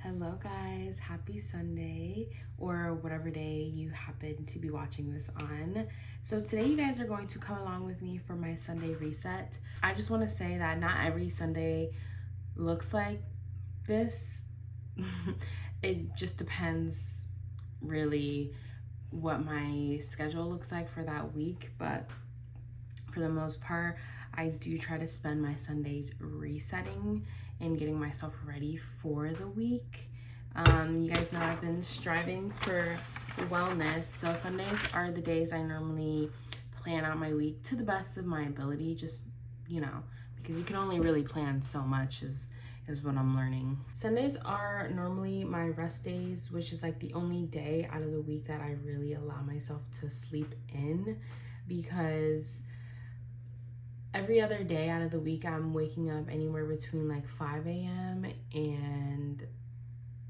Hello guys, happy Sunday or whatever day you happen to be watching this on. So today you guys are going to come along with me for my Sunday reset. I just want to say that not every Sunday looks like this. It just depends really what my schedule looks like for that week, but for the most part, I do try to spend my Sundays resetting and getting myself ready for the week. You guys know I've been striving for wellness, so Sundays are the days I normally plan out my week to the best of my ability, just, because you can only really plan so much is what I'm learning. Sundays are normally my rest days, which is like the only day out of the week that I really allow myself to sleep in, because every other day out of the week, I'm waking up anywhere between like 5 a.m. and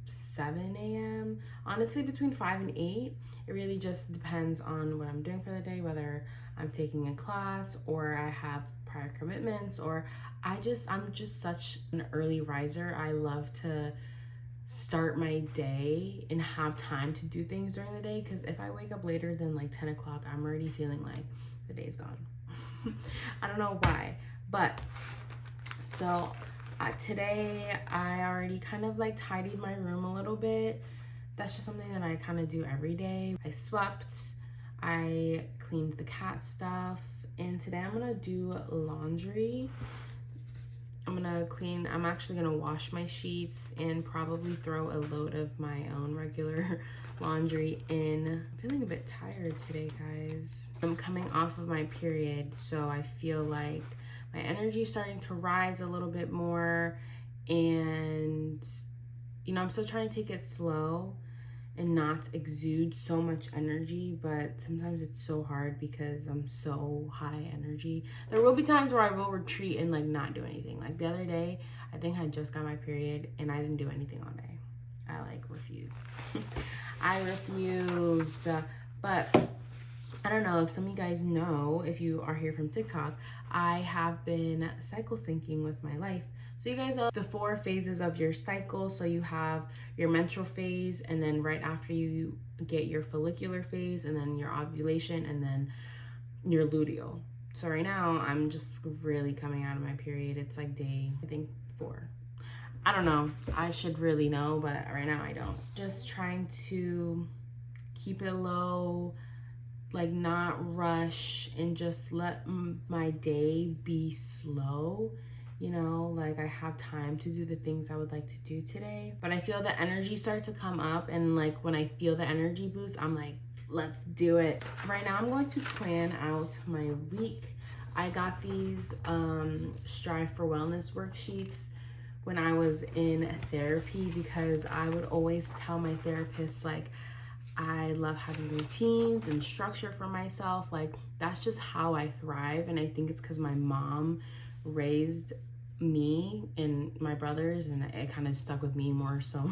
7 a.m. Honestly, between 5 and 8. It really just depends on what I'm doing for the day, whether I'm taking a class or I have prior commitments, or I'm just such an early riser. I love to start my day and have time to do things during the day, because if I wake up later than like 10 o'clock, I'm already feeling like the day's gone. I don't know why, but so today I already kind of like tidied my room a little bit. That's just something that I kind of do every day. I swept, I cleaned the cat stuff, and today I'm gonna do laundry. I'm actually gonna wash my sheets and probably throw a load of my own regular laundry in. I'm feeling a bit tired today, guys. I'm coming off of my period, so I feel like my energy is starting to rise a little bit more, and I'm still trying to take it slow and not exude so much energy, but sometimes it's so hard because I'm so high energy. There will be times where I will retreat and like not do anything. Like the other day, I think I just got my period and I didn't do anything all day. I like refused. I refused. But I don't know if some of you guys know, if you are here from TikTok, I have been cycle syncing with my life. So you guys know the 4 phases of your cycle. So you have your menstrual phase, and then right after you get your follicular phase, and then your ovulation, and then your luteal. So right now I'm just really coming out of my period. It's like day, I think 4. I don't know. I should really know, but right now I don't. Just trying to keep it low, like not rush, and just let my day be slow. Like I have time to do the things I would like to do today. But I feel the energy start to come up, and like when I feel the energy boost, I'm like, let's do it. Right now I'm going to plan out my week. I got these Strive for Wellness worksheets when I was in therapy, because I would always tell my therapist, like, I love having routines and structure for myself. Like, that's just how I thrive. And I think it's because my mom raised me and my brothers, and it kind of stuck with me more so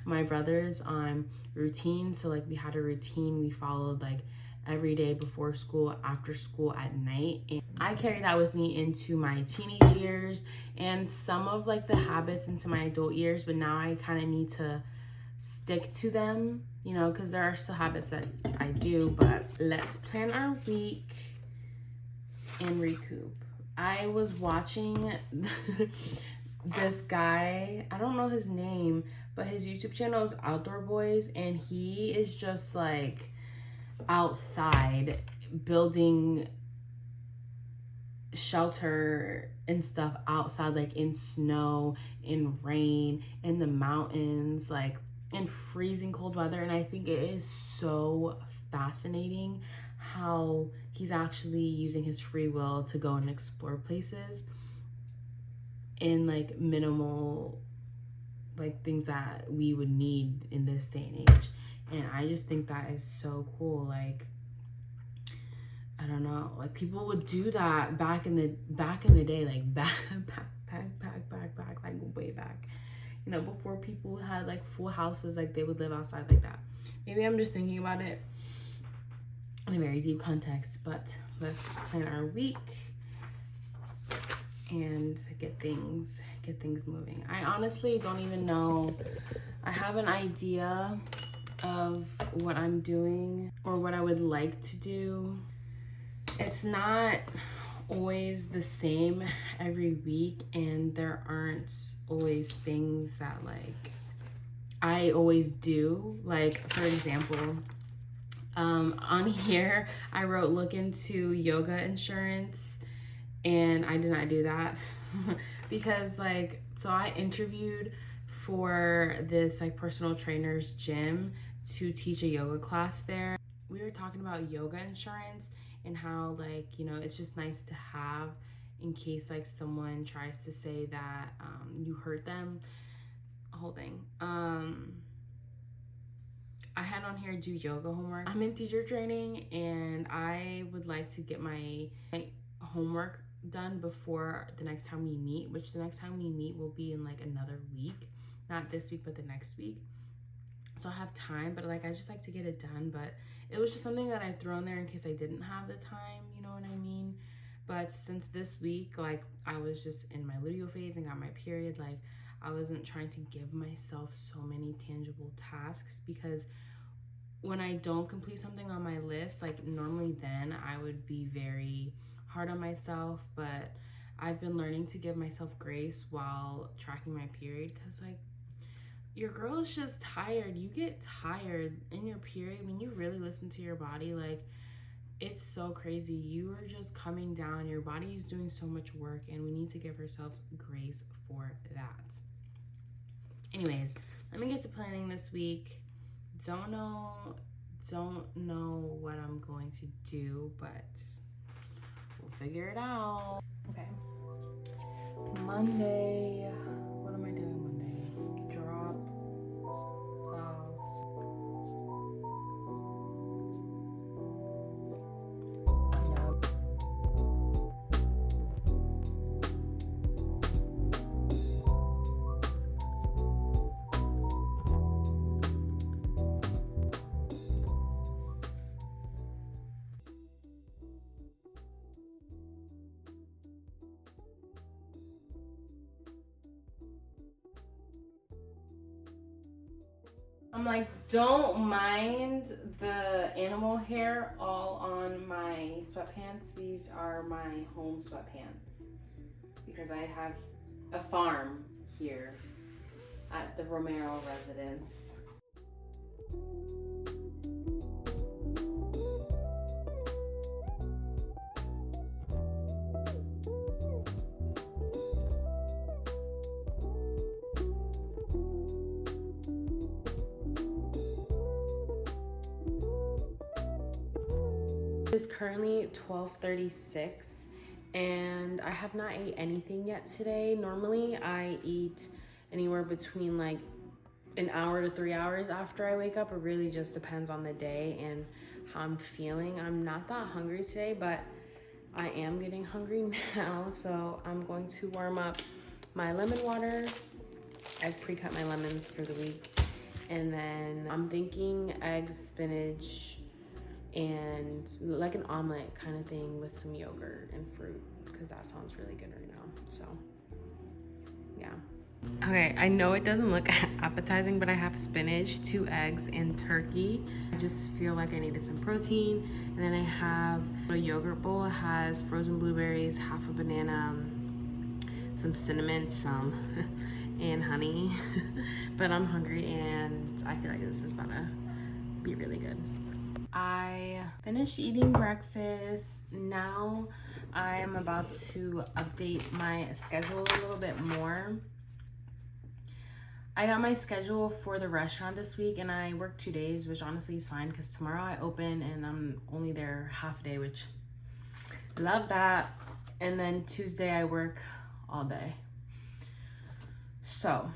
my brothers on routine. So like we had a routine we followed, like every day before school, after school, at night. And I carry that with me into my teenage years and some of like the habits into my adult years, but now I kind of need to stick to them, because there are still habits that I do. But let's plan our week and recoup. I was watching this guy, I don't know his name, but his YouTube channel is Outdoor Boys, and he is just like outside building shelter and stuff outside, like in snow, in rain, in the mountains, like in freezing cold weather. And I think it is so fascinating how he's actually using his free will to go and explore places in like minimal like things that we would need in this day and age. And I just think that is so cool. Like, I don't know, like people would do that back in the day, like back like way back, before people had like full houses, like they would live outside like that. Maybe I'm just thinking about it in a very deep context, but let's plan our week and get things moving. I honestly don't even know. I have an idea of what I'm doing or what I would like to do. It's not always the same every week, and there aren't always things that like I always do. Like, for example, on here I wrote look into yoga insurance, and I did not do that because like, so I interviewed for this like personal trainer's gym to teach a yoga class there. We were talking about yoga insurance and how like, you know, it's just nice to have in case like someone tries to say that you hurt them. Holding. I had on here do yoga homework. I'm in teacher training and I would like to get my homework done before the next time we meet, which the next time we meet will be in like another week. Not this week, but the next week. So I have time, but like I just like to get it done. But it was just something that I threw in there in case I didn't have the time, you know what I mean? But since this week, like I was just in my luteal phase and got my period, like I wasn't trying to give myself so many tangible tasks, because when I don't complete something on my list, like normally then I would be very hard on myself, but I've been learning to give myself grace while tracking my period, because like your girl is just tired. You get tired in your period when you really listen to your body. Like, it's so crazy. You are just coming down. Your body is doing so much work, and we need to give ourselves grace for that. Anyways, let me get to planning this week. Don't know what I'm going to do, but we'll figure it out. Okay. Monday. What am I doing Monday? Drop. I'm like, don't mind the animal hair all on my sweatpants. These are my home sweatpants because I have a farm here at the Romero residence. It's currently 12:36 and I have not ate anything yet today. Normally I eat anywhere between like an hour to 3 hours after I wake up. It really just depends on the day and how I'm feeling. I'm not that hungry today, but I am getting hungry now, so I'm going to warm up my lemon water. I've pre-cut my lemons for the week, and then I'm thinking eggs, spinach, and like an omelet kind of thing with some yogurt and fruit, because that sounds really good right now. So yeah. Okay, I know it doesn't look appetizing, but I have spinach, 2 eggs, and turkey. I just feel like I needed some protein. And then I have a yogurt bowl. It has frozen blueberries, half a banana, some cinnamon, and honey. But I'm hungry and I feel like this is about to be really good. I finished eating breakfast. Now I am about to update my schedule a little bit more. I got my schedule for the restaurant this week and I work 2 days, which honestly is fine because tomorrow I open and I'm only there half a day, which love that. And then Tuesday I work all day. So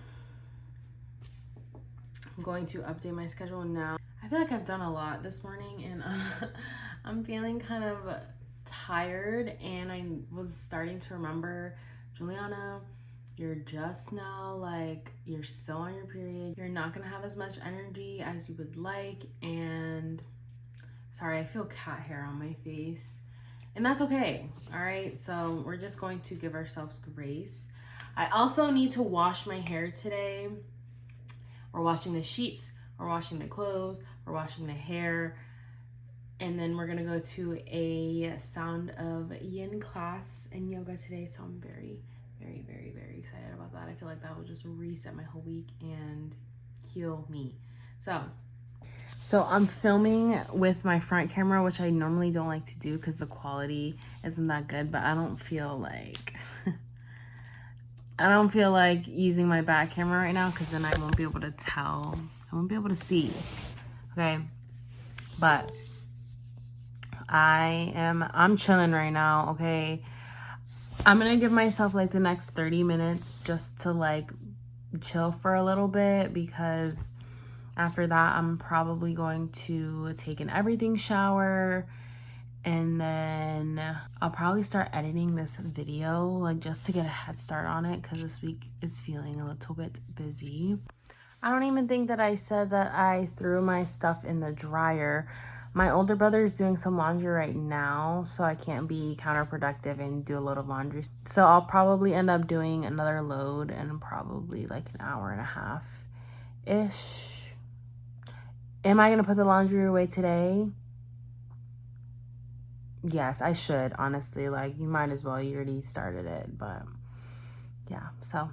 I'm going to update my schedule now. I feel like I've done a lot this morning and I'm feeling kind of tired, and I was starting to remember, Juliana, you're just now, like, you're still on your period. You're not gonna have as much energy as you would like, and sorry, I feel cat hair on my face. And that's okay, all right? So we're just going to give ourselves grace. I also need to wash my hair today. We're washing the sheets, we're washing the clothes, we're washing the hair. And then we're gonna go to a sound of yin class and yoga today. So I'm very, very, very, very excited about that. I feel like that will just reset my whole week and heal me. So I'm filming with my front camera, which I normally don't like to do because the quality isn't that good, but I don't feel like using my back camera right now because then I won't be able to tell. I won't be able to see. Okay. But I'm chilling right now, okay? I'm gonna give myself like the next 30 minutes just to like chill for a little bit, because after that I'm probably going to take an everything shower, and then I'll probably start editing this video, like just to get a head start on it, because this week is feeling a little bit busy. I don't even think that I said that I threw my stuff in the dryer. My older brother is doing some laundry right now, so I can't be counterproductive and do a load of laundry. So I'll probably end up doing another load in probably like an hour and a half-ish. Am I going to put the laundry away today? Yes, I should, honestly. Like, you might as well. You already started it, but yeah. So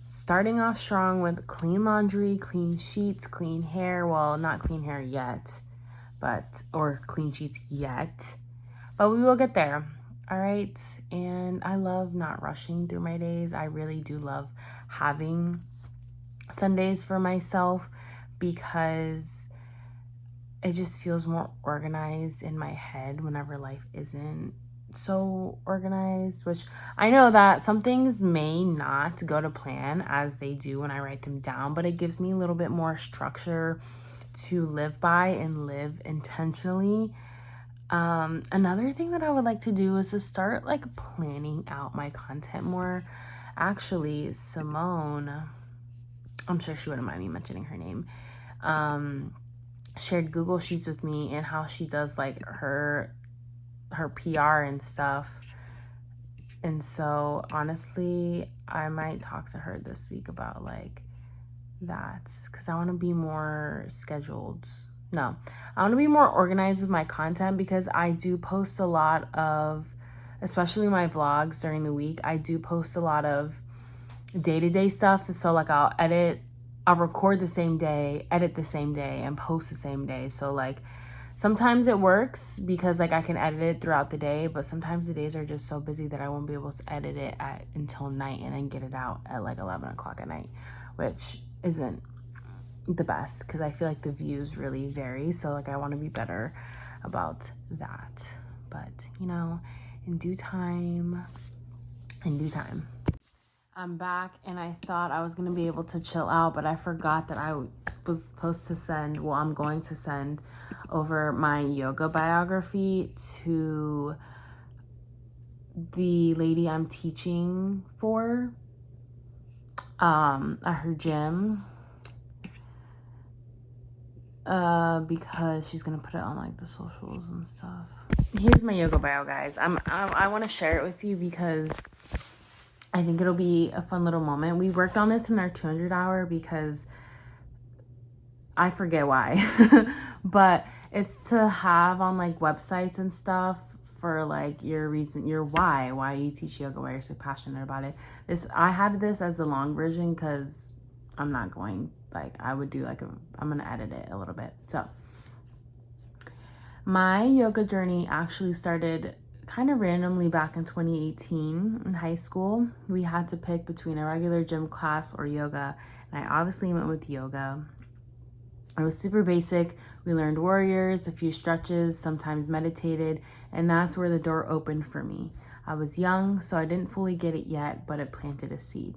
starting off strong with clean laundry, clean sheets, clean hair. Well, not clean hair yet, or clean sheets yet, but we will get there. All right. And I love not rushing through my days. I really do love having Sundays for myself, because it just feels more organized in my head whenever life isn't so organized, which I know that some things may not go to plan as they do when I write them down, but it gives me a little bit more structure to live by and live intentionally. Another thing that I would like to do is to start like planning out my content more. Actually, Simone, I'm sure she wouldn't mind me mentioning her name, shared Google Sheets with me and how she does like her PR and stuff. And so honestly, I might talk to her this week about like that, because I want to be more scheduled. No, I want to be more organized with my content, because I do post a lot of, especially my vlogs during the week, I do post a lot of day-to-day stuff. So like I'll record the same day, edit the same day, and post the same day. So like sometimes it works because like I can edit it throughout the day, but sometimes the days are just so busy that I won't be able to edit it until night and then get it out at like 11 o'clock at night, which isn't the best because I feel like the views really vary. So like I want to be better about that. But you know, in due time. I'm back, and I thought I was going to be able to chill out, but I forgot that I was supposed to I'm going to send over my yoga biography to the lady I'm teaching for at her gym, because she's going to put it on like the socials and stuff. Here's my yoga bio, guys. I want to share it with you because I think it'll be a fun little moment. We worked on this in our 200 hour because I forget why, but it's to have on like websites and stuff for like your why you teach yoga, why you're so passionate about it. I had this as the long version because I'm not going, like I would do like I'm going to edit it a little bit. So my yoga journey actually started kind of randomly back in 2018 in high school. We had to pick between a regular gym class or yoga, and I obviously went with yoga. It was super basic. We learned warriors, a few stretches, sometimes meditated, and that's where the door opened for me. I was young, so I didn't fully get it yet, but it planted a seed.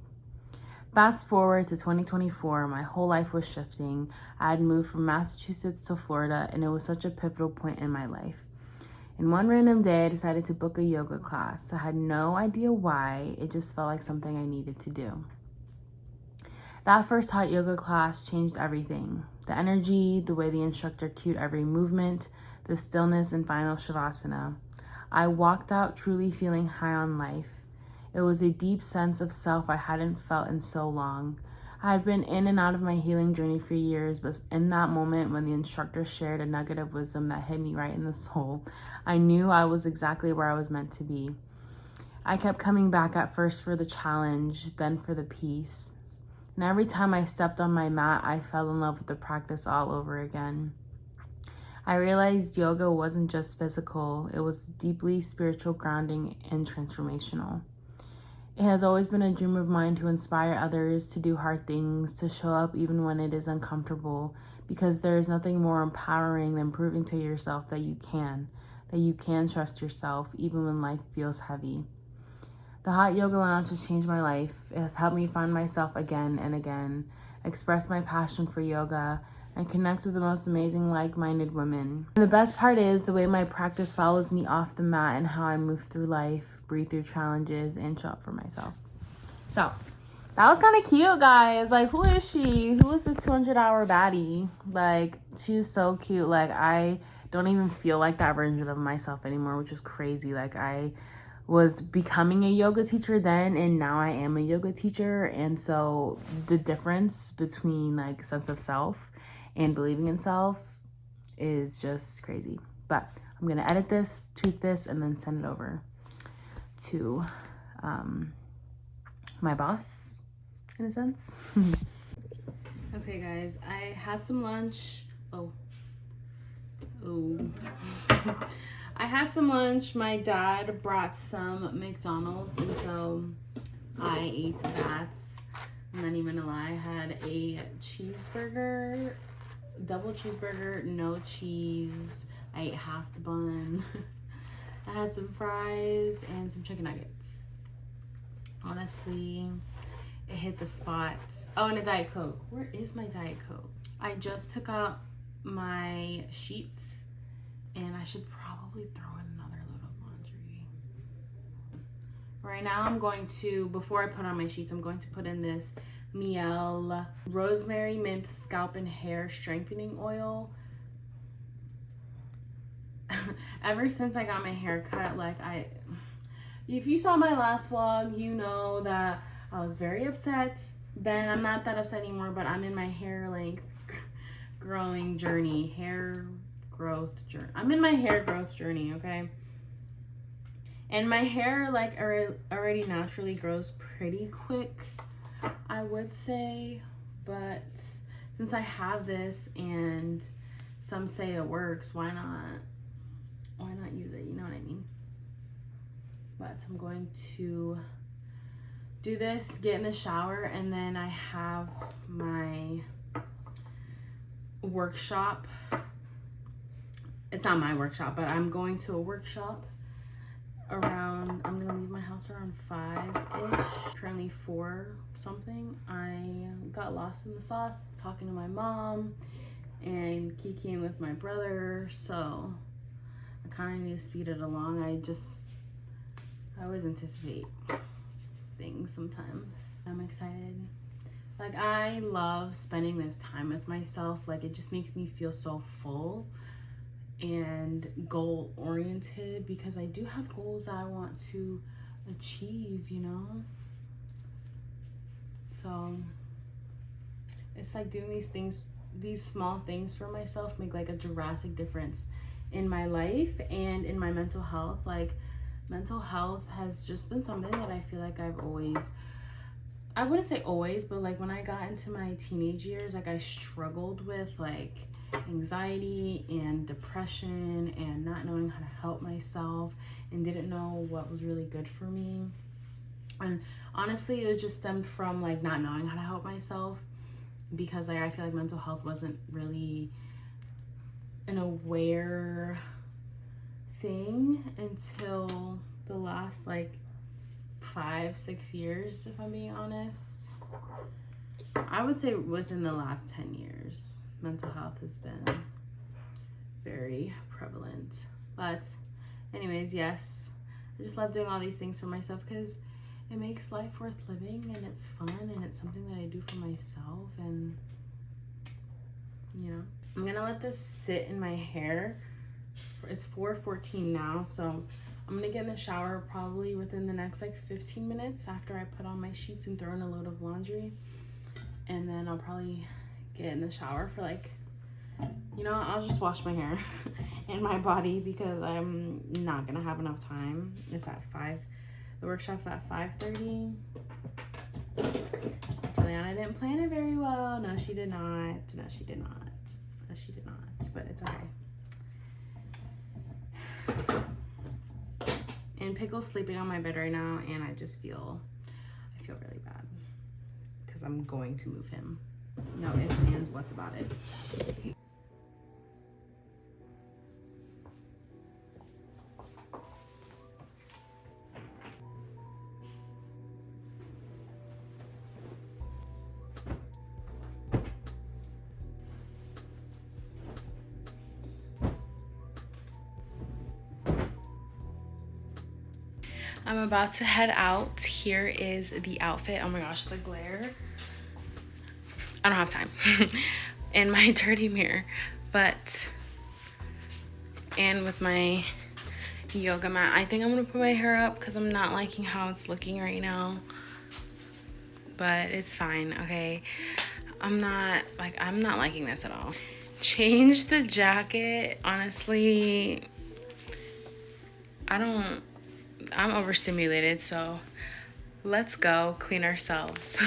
Fast forward to 2024, my whole life was shifting. I had moved from Massachusetts to Florida, and it was such a pivotal point in my life. And one random day, I decided to book a yoga class. I had no idea why. It just felt like something I needed to do. That first hot yoga class changed everything. The energy, the way the instructor cued every movement, the stillness and final shavasana. I walked out truly feeling high on life. It was a deep sense of self I hadn't felt in so long. I had been in and out of my healing journey for years, but in that moment when the instructor shared a nugget of wisdom that hit me right in the soul, I knew I was exactly where I was meant to be. I kept coming back at first for the challenge, then for the peace. And every time I stepped on my mat, I fell in love with the practice all over again. I realized yoga wasn't just physical, it was deeply spiritual, grounding, and transformational. It has always been a dream of mine to inspire others to do hard things, to show up even when it is uncomfortable, because there is nothing more empowering than proving to yourself that you can trust yourself even when life feels heavy. The Hot Yoga Lounge has changed my life. It has helped me find myself again and again, express my passion for yoga, and connect with the most amazing like-minded women. And the best part is the way my practice follows me off the mat and how I move through life, breathe through challenges, and show up for myself. So that was kind of cute, guys. Like, who is she? Who is this 200-hour baddie? Like, she's so cute. Like, I don't even feel like that version of myself anymore, which is crazy. Like, I was becoming a yoga teacher then, and now I am a yoga teacher. And so the difference between like sense of self and believing in self is just crazy. But I'm gonna edit this, tweak this, and then send it over to my boss, in a sense. Okay, guys, I had some lunch. I had some lunch. My dad brought some McDonald's, and so I ate that. I'm not even gonna lie. I had a cheeseburger, double cheeseburger, no cheese. I ate half the bun. I had some fries and some chicken nuggets. Honestly, it hit the spot. Oh, and a Diet Coke. Where is my Diet Coke? I just took out my sheets, and I should probably throw in another load of laundry. Right now I'm going to, before I put on my sheets, I'm going to put in this Miel Rosemary Mint Scalp and Hair Strengthening Oil. Ever since I got my hair cut, like if you saw my last vlog, you know that I was very upset. Then I'm not that upset anymore, but I'm in my hair length growing journey, hair growth journey. I'm in my hair growth journey, okay? And my hair like already naturally grows pretty quick, I would say, but since I have this and some say it works, why not use it? You know what I mean? But I'm going to do this, get in the shower, and then I have my workshop. It's not my workshop, but I'm going to a workshop around, I'm gonna leave my house around 5-ish, currently 4 something. I got lost in the sauce talking to my mom and kikiing with my brother, so I kind of need to speed it along. I always anticipate things sometimes. I'm excited. Like, I love spending this time with myself. Like, it just makes me feel so full and goal oriented, because I do have goals that I want to achieve, you know? So it's like doing these things, these small things for myself make like a drastic difference in my life and in my mental health. Like, mental health has just been something that I feel like I've always, I wouldn't say always, but like when I got into my teenage years, like I struggled with like anxiety and depression and not knowing how to help myself and didn't know what was really good for me. And honestly, it just stemmed from like not knowing how to help myself, because like I feel like mental health wasn't really an aware thing until the last like 5-6 years, if I'm being honest. I would say within the last 10 years, mental health has been very prevalent. But anyways, yes, I just love doing all these things for myself because it makes life worth living, and it's fun, and it's something that I do for myself. And you know, I'm gonna let this sit in my hair. It's 4:14 now, so I'm gonna get in the shower probably within the next like 15 minutes after I put on my sheets and throw in a load of laundry. and then I'll probably get in the shower for like, you know, I'll just wash my hair and my body because I'm not gonna have enough time. It's at 5. The workshop's at 5:30. Juliana didn't plan it very well. No, she did not. No, she did not. No, she did not. But it's okay. And Pickle's sleeping on my bed right now, and I feel really bad because I'm going to move him. No ifs, ands, what's about it. I'm about to head out. Here is the outfit. Oh my gosh, the glare. I don't have time. And my dirty mirror. But, and with my yoga mat. I think I'm gonna put my hair up because I'm not liking how it's looking right now. But it's fine, okay? I'm not liking this at all. Change the jacket. Honestly, I'm overstimulated, so let's go clean ourselves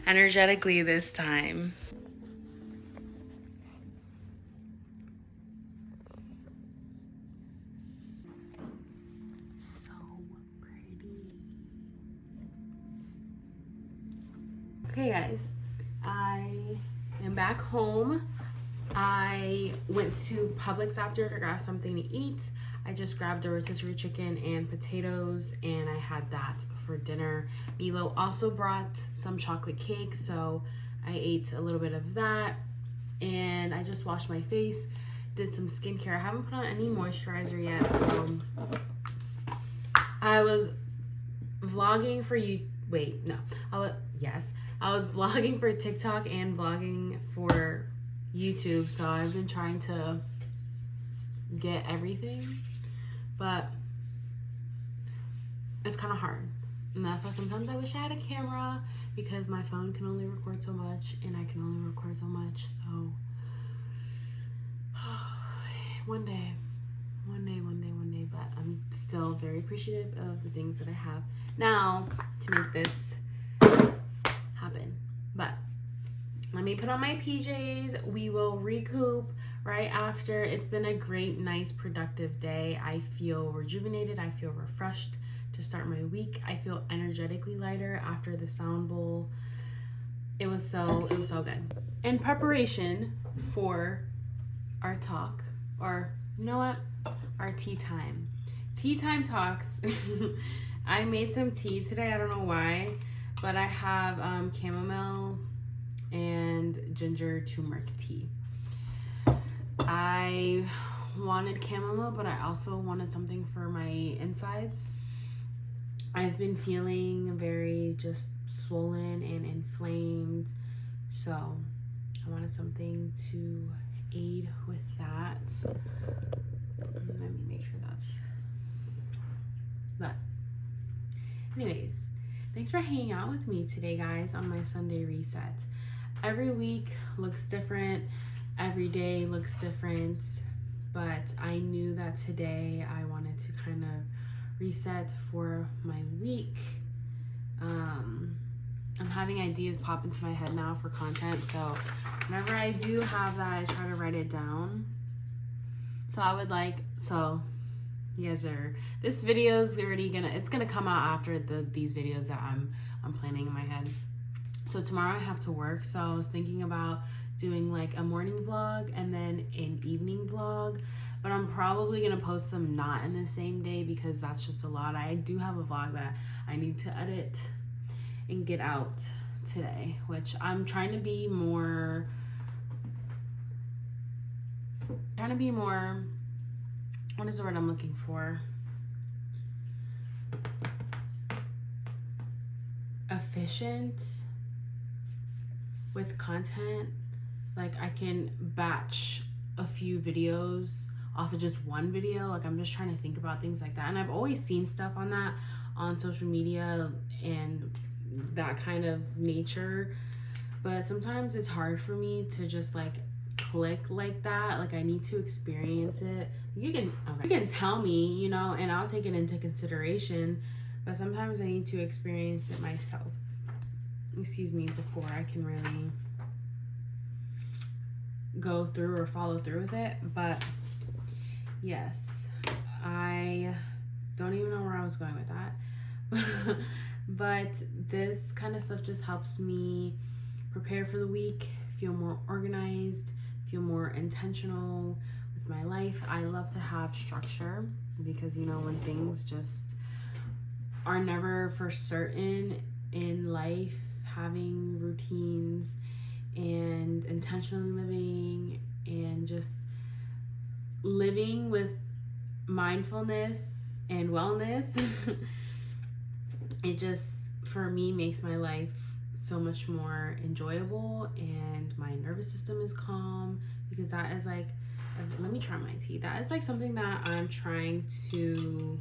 energetically this time. So pretty. Okay, guys, I am back home. I went to Publix after to grab something to eat. I just grabbed a rotisserie chicken and potatoes, and I had that for dinner. Milo also brought some chocolate cake, so I ate a little bit of that. And I just washed my face, did some skincare. I haven't put on any moisturizer yet, so I was vlogging for you. Wait, no. I was vlogging for TikTok and vlogging for YouTube, so I've been trying to get everything, but it's kind of hard, and that's why sometimes I wish I had a camera, because my phone can only record so much and I can only record so much. So one day, but I'm still very appreciative of the things that I have now to make this happen. But let me put on my PJs. We will recoup right after. It's been a great, nice, productive day. I feel rejuvenated. I feel refreshed to start my week. I feel energetically lighter after the sound bowl. It was so good. In preparation for our talk, or you know what? Our tea time. Tea time talks. I made some tea today. I don't know why, but I have chamomile and ginger turmeric tea. I wanted chamomile, but I also wanted something for my insides. I've been feeling very just swollen and inflamed, so I wanted something to aid with that. Let me make sure that's that. Anyways, thanks for hanging out with me today, guys, on my Sunday reset. Every week looks different. Every day looks different. But I knew that today I wanted to kind of reset for my week. I'm having ideas pop into my head now for content. So whenever I do have that, I try to write it down. So I would like, so you guys are, this video is already it's gonna come out after these videos that I'm planning in my head. So tomorrow I have to work, so I was thinking about doing like a morning vlog and then an evening vlog, but I'm probably gonna post them not in the same day because that's just a lot. I do have a vlog that I need to edit and get out today, which I'm trying to be more, what is the word I'm looking for? Efficient with content. Like I can batch a few videos off of just one video. Like I'm just trying to think about things like that. And I've always seen stuff on that on social media and that kind of nature, but sometimes it's hard for me to just like click like that. Like I need to experience it. You can tell me, you know, and I'll take it into consideration, but sometimes I need to experience it myself, excuse me, before I can really go through or follow through with it. But yes, I don't even know where I was going with that. But this kind of stuff just helps me prepare for the week, feel more organized, feel more intentional with my life. I love to have structure because, you know, when things just are never for certain in life, having routines and intentionally living and just living with mindfulness and wellness, it just, for me, makes my life so much more enjoyable, and my nervous system is calm, because that is like, let me try my tea. That is like something that I'm trying to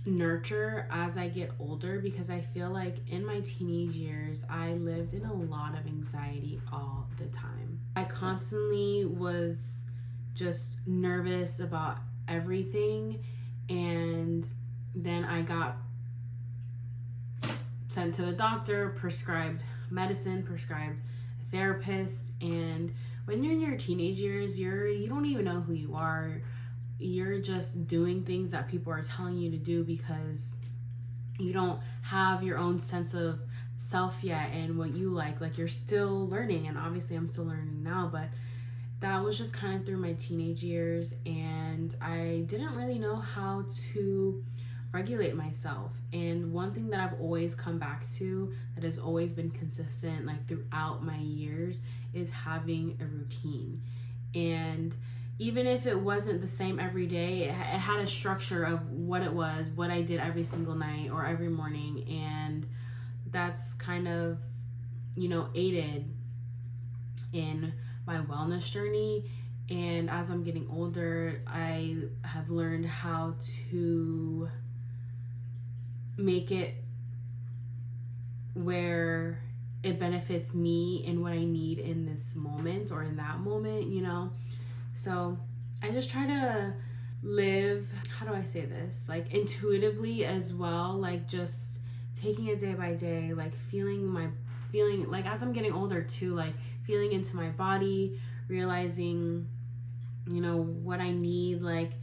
nurture as I get older, because I feel like in my teenage years I lived in a lot of anxiety all the time. I constantly was just nervous about everything, and then I got sent to the doctor, prescribed medicine, prescribed a therapist, and when you're in your teenage years, you don't even know who you are. You're just doing things that people are telling you to do because you don't have your own sense of self yet and what you like you're still learning, and obviously I'm still learning now, but that was just kind of through my teenage years, and I didn't really know how to regulate myself. And one thing that I've always come back to that has always been consistent like throughout my years is having a routine. And even if it wasn't the same every day, it had a structure of what it was, what I did every single night or every morning, and that's kind of, you know, aided in my wellness journey. And as I'm getting older, I have learned how to make it where it benefits me and what I need in this moment or in that moment, you know? So I just try to live, how do I say this? Like intuitively as well, like just taking it day by day, like feeling like as I'm getting older too, like feeling into my body, realizing, you know, what I need. Like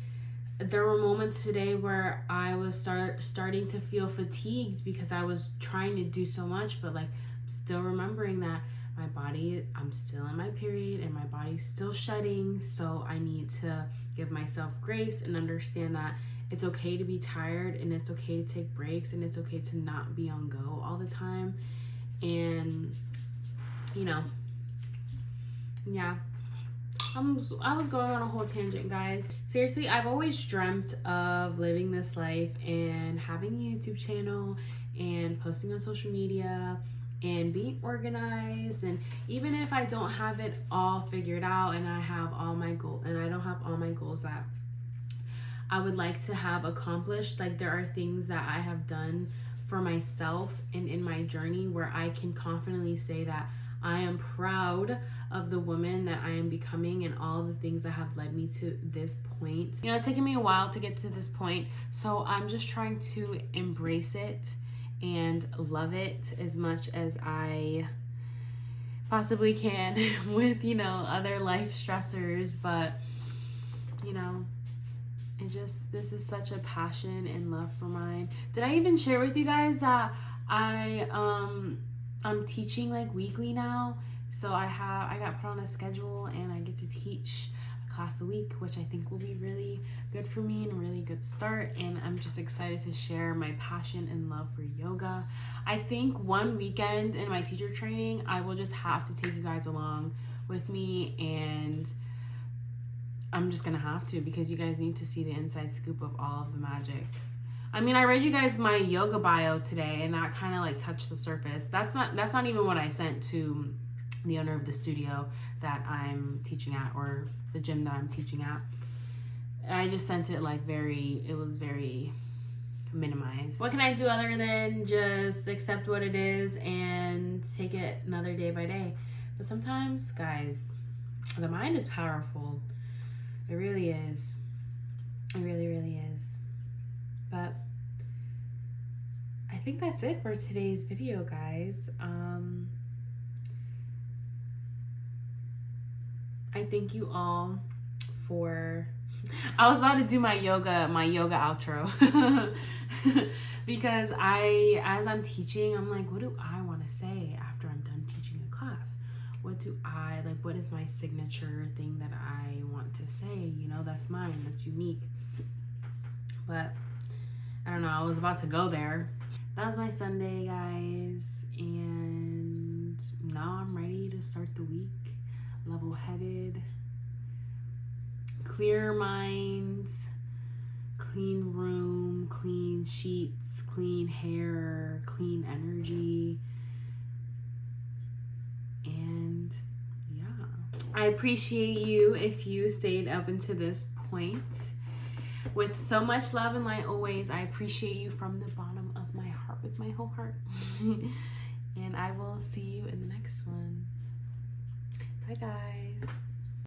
there were moments today where I was starting to feel fatigued because I was trying to do so much, but like still remembering that my body, I'm still in my period and my body's still shedding, so I need to give myself grace and understand that it's okay to be tired, and it's okay to take breaks, and it's okay to not be on go all the time. And you know, yeah, I was going on a whole tangent, guys. Seriously, I've always dreamt of living this life and having a YouTube channel and posting on social media and being organized. And even if I don't have it all figured out and I have all my goals, and I don't have all my goals that I would like to have accomplished, like there are things that I have done for myself and in my journey where I can confidently say that I am proud of the woman that I am becoming and all the things that have led me to this point. You know, it's taken me a while to get to this point, so I'm just trying to embrace it and love it as much as I possibly can with, you know, other life stressors. But, you know, this is such a passion and love for mine. Did I even share with you guys that I'm teaching like weekly now? So I got put on a schedule and I get to teach a class a week, which I think will be really good for me and a really good start. And I'm just excited to share my passion and love for yoga. I think one weekend in my teacher training, I will just have to take you guys along with me, and I'm just gonna have to, because you guys need to see the inside scoop of all of the magic. I mean, I read you guys my yoga bio today, and that kind of like touched the surface. That's not even what I sent to the owner of the studio that I'm teaching at, or the gym that I'm teaching at. I just sent it like it was very minimize. What can I do other than just accept what it is and take it another day by day? But sometimes, guys, the mind is powerful. It really is. It really, really is. But I think that's it for today's video, guys. I thank you all for... I was about to do my yoga outro because as I'm teaching, I'm like, what do I want to say after I'm done teaching a class? What is my signature thing that I want to say? You know, that's mine, that's unique. But I don't know, I was about to go there. That was my Sunday, guys, and now I'm ready to start the week level-headed, clear minds, clean room, clean sheets, clean hair, clean energy. And yeah, I appreciate you if you stayed up until this point. With so much love and light always, I appreciate you from the bottom of my heart, with my whole heart. And I will see you in the next one. Bye, guys.